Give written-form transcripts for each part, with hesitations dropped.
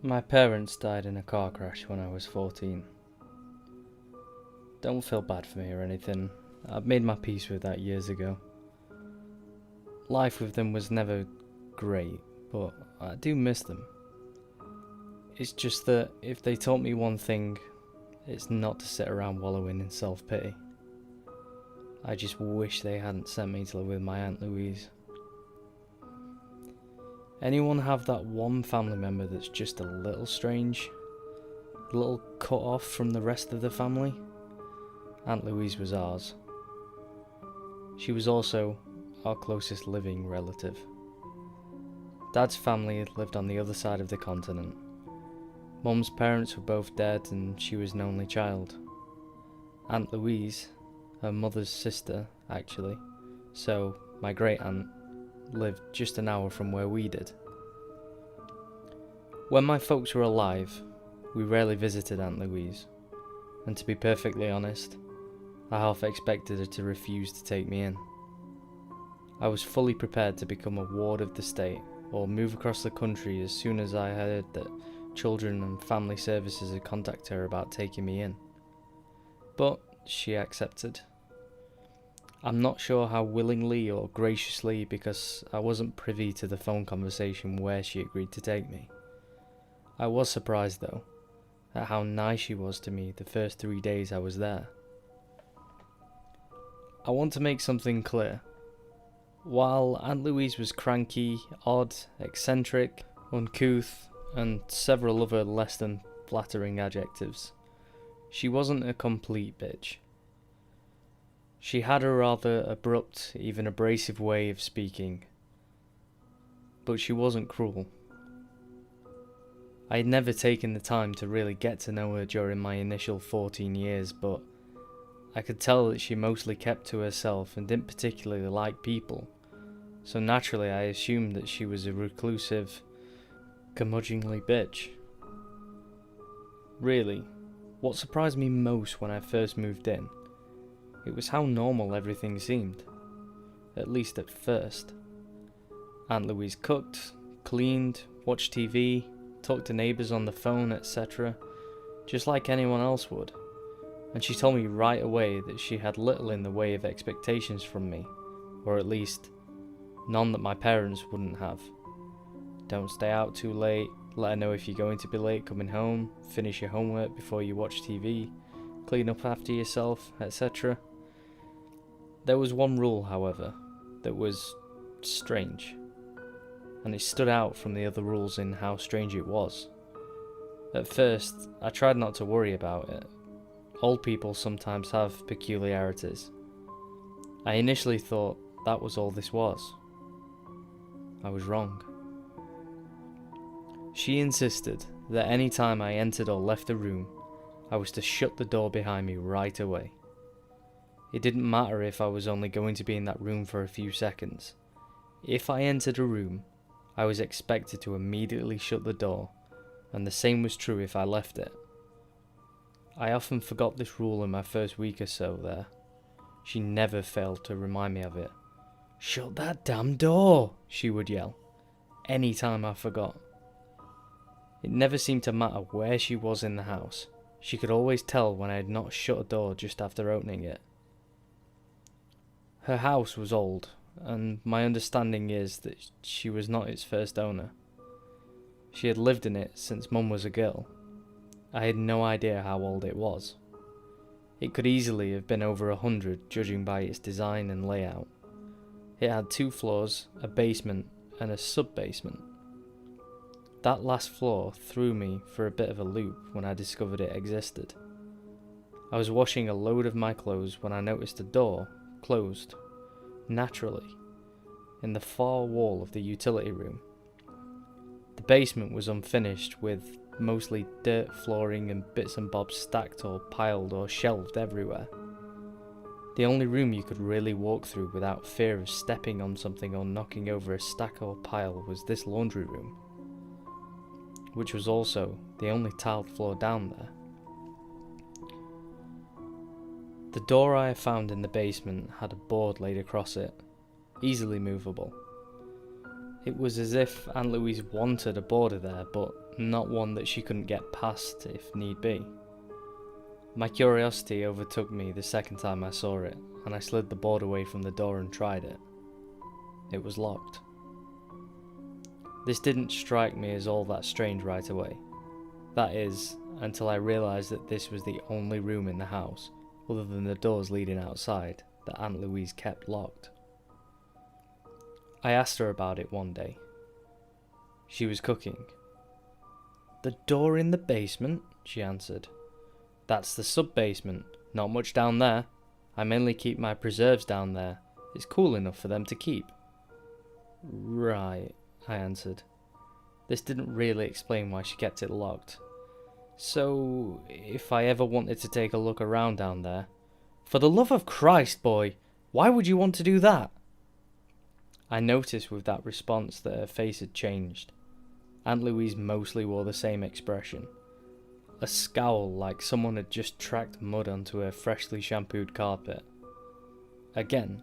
My parents died in a car crash when I was 14. Don't feel bad for me or anything. I've made my peace with that years ago. Life with them was never great, but I do miss them. It's just that if they taught me one thing, it's not to sit around wallowing in self-pity. I just wish they hadn't sent me to live with my Aunt Louise. Anyone have that one family member that's just a little strange? A little cut off from the rest of the family? Aunt Louise was ours. She was also our closest living relative. Dad's family lived on the other side of the continent. Mum's parents were both dead and she was an only child. Aunt Louise, her mother's sister actually, so my great aunt, lived just an hour from where we did. When my folks were alive, we rarely visited Aunt Louise, and to be perfectly honest, I half expected her to refuse to take me in. I was fully prepared to become a ward of the state or move across the country as soon as I heard that children and family services had contacted her about taking me in. But she accepted. I'm not sure how willingly or graciously, because I wasn't privy to the phone conversation where she agreed to take me. I was surprised though, at how nice she was to me the first 3 days I was there. I want to make something clear. While Aunt Louise was cranky, odd, eccentric, uncouth, and several other less than flattering adjectives, she wasn't a complete bitch. She had a rather abrupt, even abrasive way of speaking, but she wasn't cruel. I had never taken the time to really get to know her during my initial 14 years, but I could tell that she mostly kept to herself and didn't particularly like people, so naturally I assumed that she was a reclusive, curmudgeonly bitch. Really, what surprised me most when I first moved in, it was how normal everything seemed, at least at first. Aunt Louise cooked, cleaned, watched TV, talked to neighbours on the phone, etc., just like anyone else would, and she told me right away that she had little in the way of expectations from me, or at least none that my parents wouldn't have. Don't stay out too late, let her know if you're going to be late coming home, finish your homework before you watch TV, clean up after yourself, etc. There was one rule, however, that was strange, and it stood out from the other rules in how strange it was. At first, I tried not to worry about it. Old people sometimes have peculiarities. I initially thought that was all this was. I was wrong. She insisted that any time I entered or left the room, I was to shut the door behind me right away. It didn't matter if I was only going to be in that room for a few seconds. If I entered a room, I was expected to immediately shut the door, and the same was true if I left it. I often forgot this rule in my first week or so there. She never failed to remind me of it. "Shut that damn door," she would yell, any time I forgot. It never seemed to matter where she was in the house. She could always tell when I had not shut a door just after opening it. Her house was old, and my understanding is that she was not its first owner. She had lived in it since Mum was a girl. I had no idea how old it was. It could easily have been over 100, judging by its design and layout. It had 2 floors, a basement, and a sub-basement. That last floor threw me for a bit of a loop when I discovered it existed. I was washing a load of my clothes when I noticed a door, closed, naturally, in the far wall of the utility room. The basement was unfinished, with mostly dirt flooring and bits and bobs stacked or piled or shelved everywhere. The only room you could really walk through without fear of stepping on something or knocking over a stack or pile was this laundry room, which was also the only tiled floor down there. The door I found in the basement had a board laid across it, easily movable. It was as if Aunt Louise wanted a border there, but not one that she couldn't get past if need be. My curiosity overtook me the second time I saw it, and I slid the board away from the door and tried it. It was locked. This didn't strike me as all that strange right away. That is, until I realised that this was the only room in the house, other than the doors leading outside, that Aunt Louise kept locked. I asked her about it one day. She was cooking. "The door in the basement?" she answered. "That's the sub-basement. Not much down there. I mainly keep my preserves down there. It's cool enough for them to keep." "Right," I answered. This didn't really explain why she kept it locked. "So, if I ever wanted to take a look around down there..." "For the love of Christ, boy! Why would you want to do that?" I noticed with that response that her face had changed. Aunt Louise mostly wore the same expression. A scowl like someone had just tracked mud onto her freshly shampooed carpet. Again,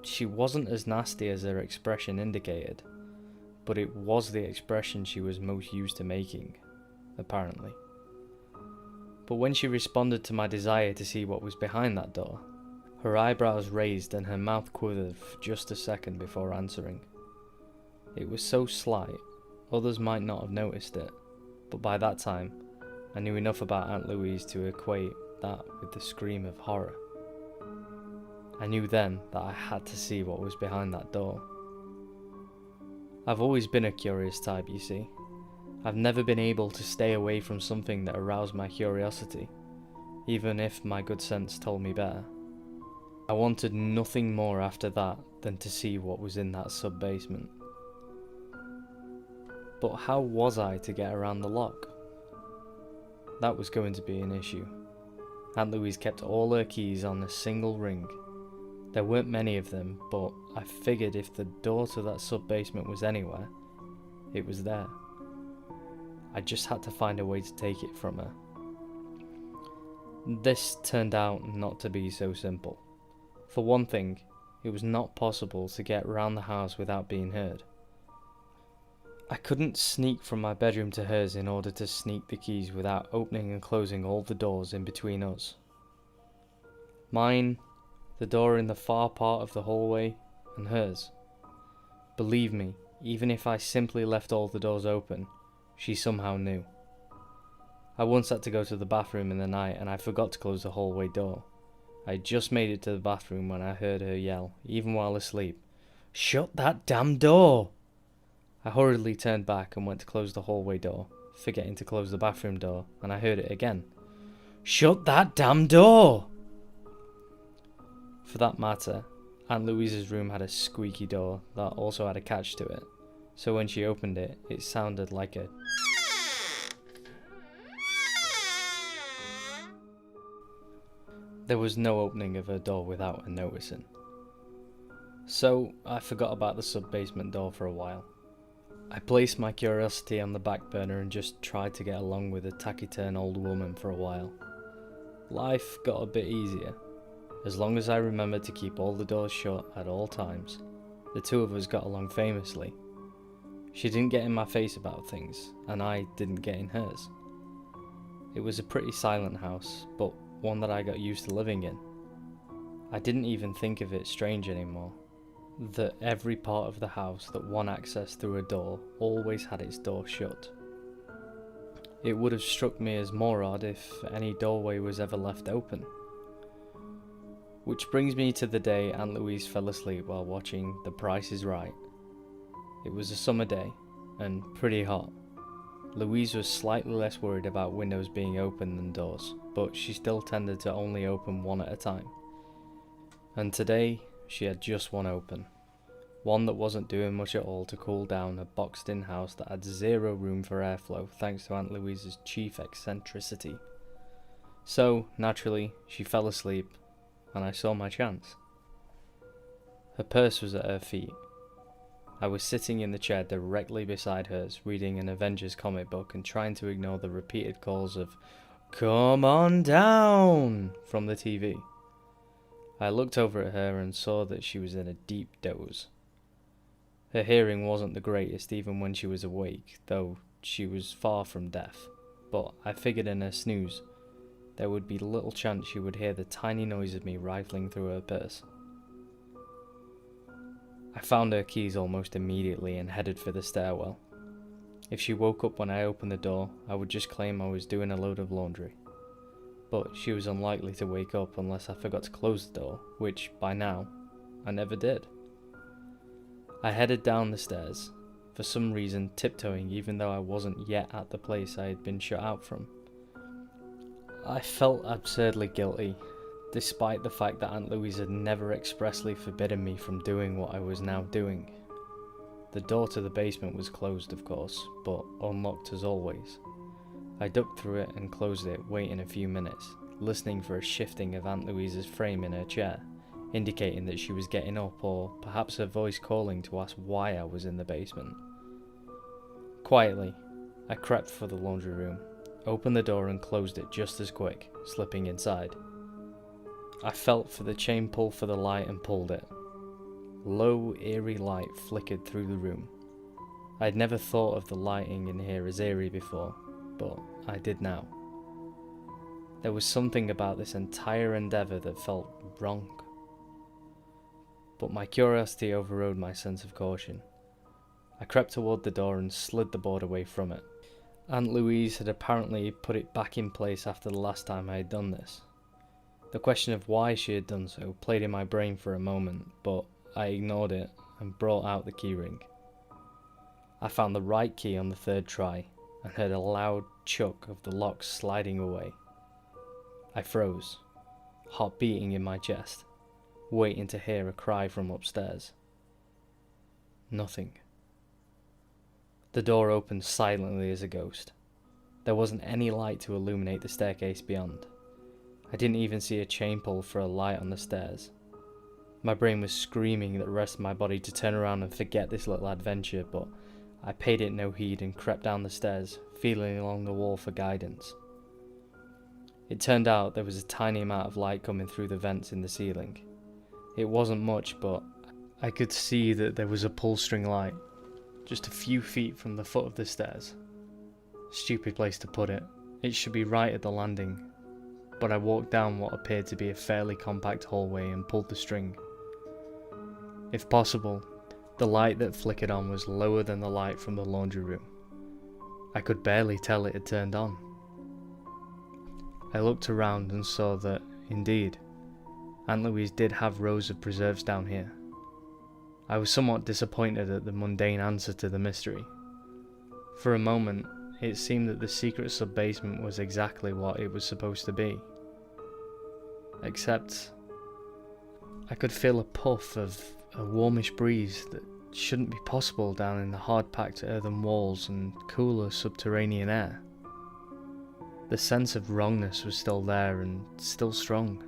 she wasn't as nasty as her expression indicated, but it was the expression she was most used to making, apparently. But when she responded to my desire to see what was behind that door, her eyebrows raised and her mouth quivered for just a second before answering. It was so slight, others might not have noticed it, but by that time, I knew enough about Aunt Louise to equate that with the scream of horror. I knew then that I had to see what was behind that door. I've always been a curious type, you see. I've never been able to stay away from something that aroused my curiosity, even if my good sense told me better. I wanted nothing more after that than to see what was in that sub-basement. But how was I to get around the lock? That was going to be an issue. Aunt Louise kept all her keys on a single ring. There weren't many of them, but I figured if the door to that sub-basement was anywhere, it was there. I just had to find a way to take it from her. This turned out not to be so simple. For one thing, it was not possible to get around the house without being heard. I couldn't sneak from my bedroom to hers in order to sneak the keys without opening and closing all the doors in between us. Mine, the door in the far part of the hallway, and hers. Believe me, even if I simply left all the doors open, she somehow knew. I once had to go to the bathroom in the night and I forgot to close the hallway door. I had just made it to the bathroom when I heard her yell, even while asleep, "Shut that damn door!" I hurriedly turned back and went to close the hallway door, forgetting to close the bathroom door, and I heard it again. "Shut that damn door!" For that matter, Aunt Louise's room had a squeaky door that also had a catch to it, so when she opened it, it sounded like a... There was no opening of her door without her noticing. So I forgot about the sub-basement door for a while. I placed my curiosity on the back burner and just tried to get along with a taciturn old woman for a while. Life got a bit easier. As long as I remembered to keep all the doors shut at all times, the two of us got along famously. She didn't get in my face about things, and I didn't get in hers. It was a pretty silent house, but one that I got used to living in. I didn't even think of it strange anymore, that every part of the house that one accessed through a door always had its door shut. It would have struck me as more odd if any doorway was ever left open. Which brings me to the day Aunt Louise fell asleep while watching The Price is Right. It was a summer day, and pretty hot. Louise was slightly less worried about windows being open than doors, but she still tended to only open one at a time. And today, she had just one open. One that wasn't doing much at all to cool down a boxed-in house that had zero room for airflow thanks to Aunt Louise's chief eccentricity. So, naturally, she fell asleep, and I saw my chance. Her purse was at her feet. I was sitting in the chair directly beside hers, reading an Avengers comic book and trying to ignore the repeated calls of "Come on down" from the TV. I looked over at her and saw that she was in a deep doze. Her hearing wasn't the greatest even when she was awake, though she was far from deaf, but I figured in her snooze there would be little chance she would hear the tiny noise of me rifling through her purse. I found her keys almost immediately and headed for the stairwell. If she woke up when I opened the door, I would just claim I was doing a load of laundry. But she was unlikely to wake up unless I forgot to close the door, which, by now, I never did. I headed down the stairs, for some reason tiptoeing even though I wasn't yet at the place I had been shut out from. I felt absurdly guilty, despite the fact that Aunt Louise had never expressly forbidden me from doing what I was now doing. The door to the basement was closed, of course, but unlocked as always. I ducked through it and closed it, waiting a few minutes, listening for a shifting of Aunt Louise's frame in her chair, indicating that she was getting up, or perhaps her voice calling to ask why I was in the basement. Quietly, I crept for the laundry room, opened the door and closed it just as quick, slipping inside. I felt for the chain pull for the light and pulled it. Low, eerie light flickered through the room. I had never thought of the lighting in here as eerie before, but I did now. There was something about this entire endeavour that felt wrong. But my curiosity overrode my sense of caution. I crept toward the door and slid the board away from it. Aunt Louise had apparently put it back in place after the last time I had done this. The question of why she had done so played in my brain for a moment, but I ignored it and brought out the keyring. I found the right key on the third try and heard a loud chuck of the lock sliding away. I froze, heart beating in my chest, waiting to hear a cry from upstairs. Nothing. The door opened silently as a ghost. There wasn't any light to illuminate the staircase beyond. I didn't even see a chain pull for a light on the stairs. My brain was screaming at the rest of my body to turn around and forget this little adventure, but I paid it no heed and crept down the stairs, feeling along the wall for guidance. It turned out there was a tiny amount of light coming through the vents in the ceiling. It wasn't much, but I could see that there was a pull string light, just a few feet from the foot of the stairs. Stupid place to put it. It should be right at the landing, but I walked down what appeared to be a fairly compact hallway and pulled the string. If possible, the light that flickered on was lower than the light from the laundry room. I could barely tell it had turned on. I looked around and saw that, indeed, Aunt Louise did have rows of preserves down here. I was somewhat disappointed at the mundane answer to the mystery. For a moment, it seemed that the secret sub-basement was exactly what it was supposed to be. Except, I could feel a puff of a warmish breeze that shouldn't be possible down in the hard-packed earthen walls and cooler subterranean air. The sense of wrongness was still there and still strong,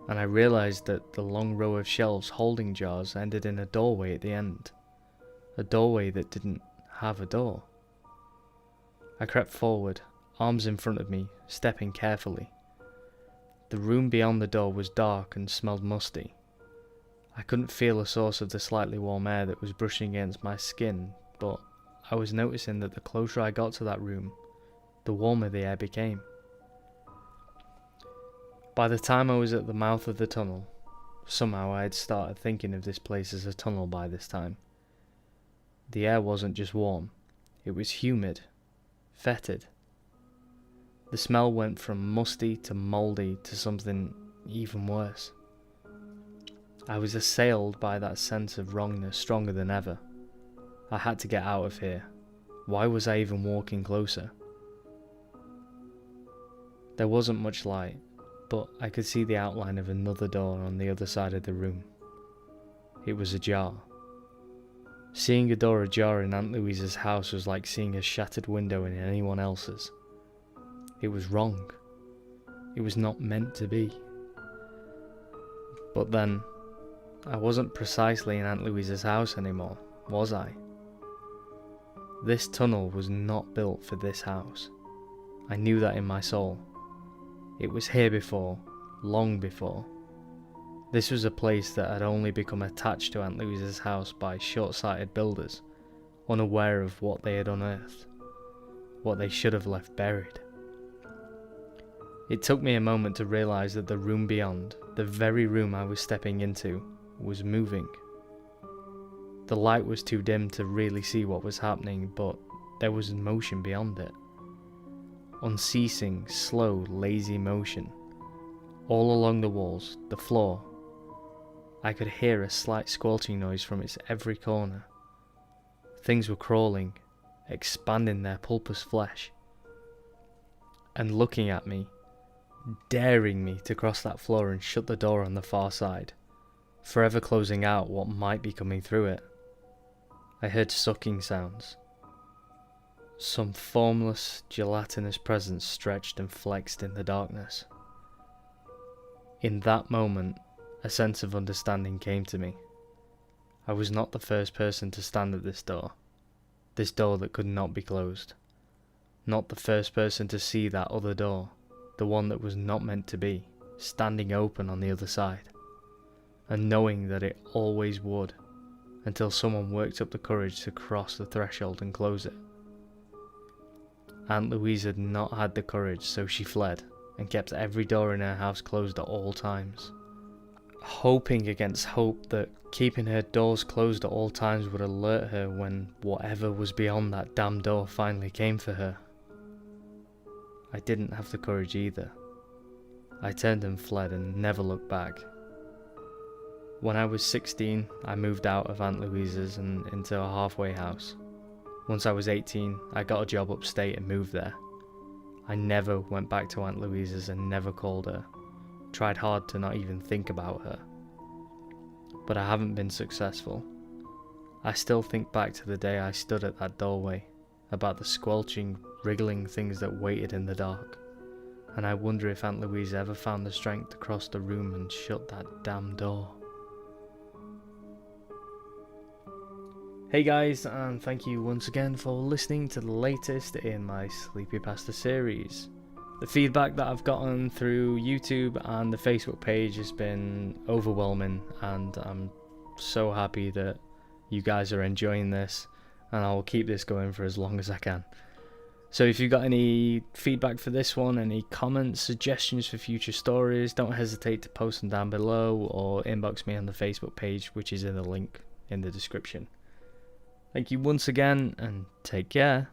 and I realised that the long row of shelves holding jars ended in a doorway at the end, a doorway that didn't have a door. I crept forward, arms in front of me, stepping carefully. The room beyond the door was dark and smelled musty. I couldn't feel a source of the slightly warm air that was brushing against my skin, but I was noticing that the closer I got to that room, the warmer the air became. By the time I was at the mouth of the tunnel, somehow I had started thinking of this place as a tunnel by this time. The air wasn't just warm, it was humid, fetid. The smell went from musty to mouldy to something even worse. I was assailed by that sense of wrongness stronger than ever. I had to get out of here. Why was I even walking closer? There wasn't much light, but I could see the outline of another door on the other side of the room. It was ajar. Seeing a door ajar in Aunt Louise's house was like seeing a shattered window in anyone else's. It was wrong. It was not meant to be. But then, I wasn't precisely in Aunt Louise's house anymore, was I? This tunnel was not built for this house. I knew that in my soul. It was here before, long before. This was a place that had only become attached to Aunt Louise's house by short-sighted builders, unaware of what they had unearthed. what they should have left buried. It took me a moment to realise that the room beyond, the very room I was stepping into, was moving. The light was too dim to really see what was happening, but there was motion beyond it. Unceasing, slow, lazy motion. All along the walls, the floor. I could hear a slight squelching noise from its every corner. Things were crawling, expanding their pulpous flesh, and looking at me, daring me to cross that floor and shut the door on the far side, forever closing out what might be coming through it. I heard sucking sounds. Some formless, gelatinous presence stretched and flexed in the darkness. In that moment, a sense of understanding came to me. I was not the first person to stand at this door that could not be closed. Not the first person to see that other door, the one that was not meant to be, standing open on the other side, and knowing that it always would, until someone worked up the courage to cross the threshold and close it. Aunt Louise had not had the courage, so she fled, and kept every door in her house closed at all times, hoping against hope that keeping her doors closed at all times would alert her when whatever was beyond that damn door finally came for her. I didn't have the courage either. I turned and fled and never looked back. When I was 16, I moved out of Aunt Louise's and into a halfway house. Once I was 18, I got a job upstate and moved there. I never went back to Aunt Louise's and never called her. Tried hard to not even think about her. But I haven't been successful. I still think back to the day I stood at that doorway, about the squelching, wriggling things that waited in the dark, and I wonder if Aunt Louise ever found the strength to cross the room and shut that damn door. Hey guys, and thank you once again for listening to the latest in my CreepyPasta series. The feedback that I've gotten through YouTube and the Facebook page has been overwhelming, and I'm so happy that you guys are enjoying this, and I will keep this going for as long as I can. So if you've got any feedback for this one, any comments, suggestions for future stories, don't hesitate to post them down below or inbox me on the Facebook page, which is in the link in the description. Thank you once again, and take care.